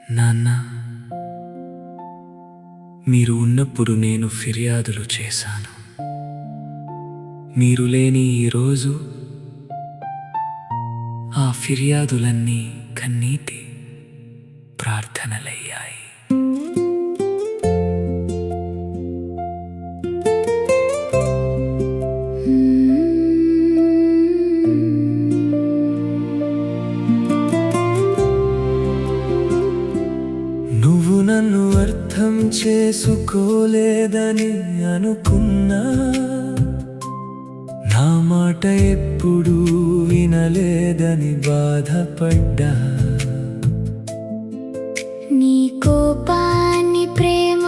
నాన్న, మీరు ఉన్నప్పుడు నేను ఫిర్యాదులు చేశాను. మీరు లేని ఈరోజు ఆ ఫిర్యాదులన్నీ కన్నీటి ప్రార్థనలయ్యాయి. నువ్వు నన్ను అర్థం చేసుకోలేదని అనుకున్నా, నా మాట ఎప్పుడూ వినలేదని బాధపడ్డా. నీ కోపాన్ని ప్రేమ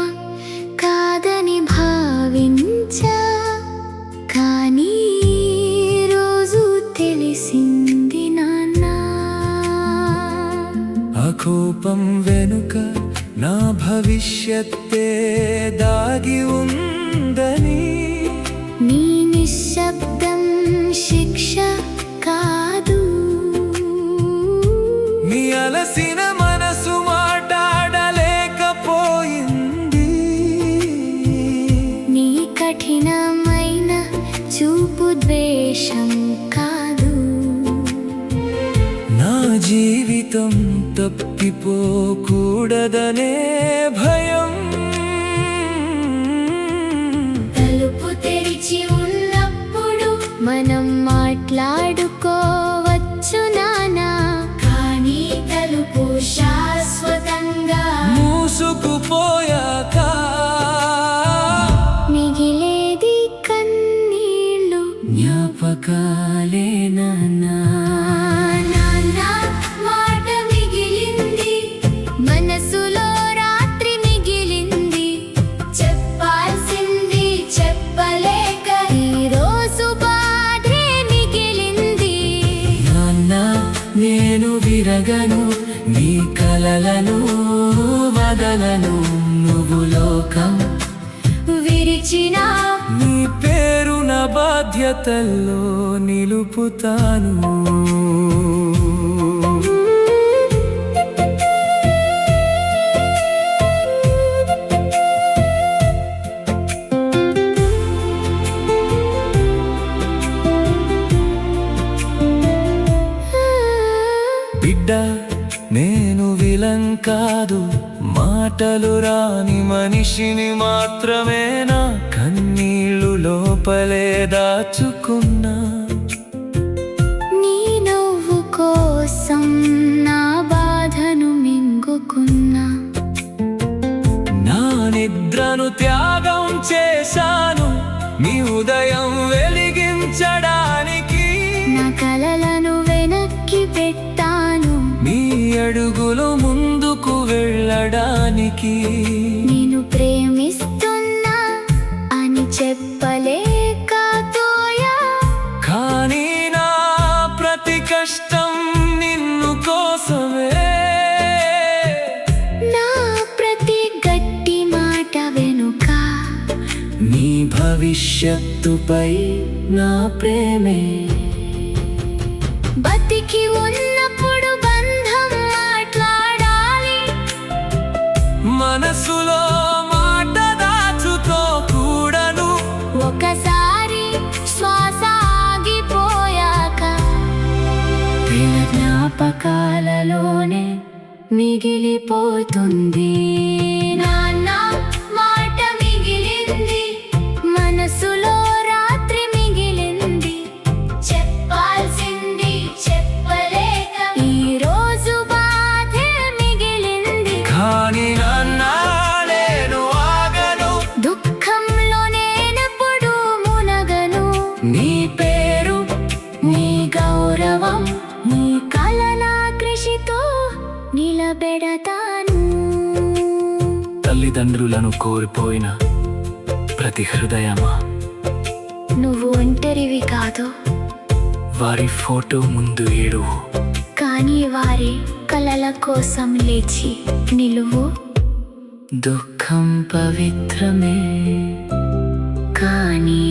కాదని భావించా, కానీ రోజు తెలిసింది నాన్నా, ఆ కోపం వెనుక నా భవిష్యత్తే దాగి ఉందని. నీ నిశ్శబ్దం శిక్ష కాదు, నీ అలసిన మనసు మాట్లాడలేకపోయింది. నీ కఠినమైన చూపు ద్వేషం కాదు. నా జీవితం తప్పిపోకూడదనే భయం. తలుపు తెరిచి ఉన్నప్పుడు మనం మాట్లాడుకోవచ్చు నానా, కానీ తలుపు శాశ్వతంగా మూసుకుపోయాక మిగిలేది కన్నీళ్ళు, జ్ఞాపకాలే నాన్నా. నాన్నా మాట మిగిలింది, మనసులో రాత్రి మిగిలింది, చెప్పాల్సింది చెప్పలేక ఈరోజు బాధే మిగిలింది. నాన్న, నేను విరగను, నీ కలలను వదలను. నువ్వు లోకం విరిచిన నీ పేరు నా బాధ్యతల్లో నిలుపుతాను. బిడ్డ, నేను విలన్ కాదు, మాటలు రాని మనిషిని మాత్రమే. నా కన్నీళ్ళు లోపలే దాచుకున్నా. నీ నవ్వు కోసం నా బాధను మింగుకున్నా, నా నిద్రను త్యాగం చేశాను నీ ఉదయం వెలిగించడానికి. నా కలలను వెనక్కి పెట్టాను, నీ అడుగులు ముందుకు వెళ్ళడానికి. నేను ప్రేమిస్తున్నా అని చెప్పలేకపోయా, కానీ నా ప్రతి కష్టం నిన్ను కోసమే. నా ప్రతి గట్టి మాట వెనుక నీ భవిష్యత్తుపై నా ప్రేమే. బతికి ఉన్నప్పుడు బంధం మాట్లాడాలి, మనసులో మాట దాచుకోకూడను. ఒకసారి శ్వాస ఆగిపోయాక ప్రేమ జ్ఞాపకాలలోనే మిగిలిపోతుంది. నాన్న మాట మిగిలింది, మనసులో రాత్రి మిగిలింది, చెప్పాల్సింది చెప్పలేక ఈరోజు బాధే మిగిలింది. కానీ నాన్న, నేను ఆగను, దుఃఖంలో నేనెప్పుడు మునగను. నీ పేరు, నీ గౌరవం, నీ కలల కృషితో నిలబెడతాను. తల్లిదండ్రులను కోల్పోయిన ప్రతి హృదయమా, నువ్వు ఒంటరివి కాదు, వారి ఫోటో ముందు ఏడువు. కానీ వారి కలల కోసం లేచి నిలువు. దుఃఖం పవిత్రమే, కానీ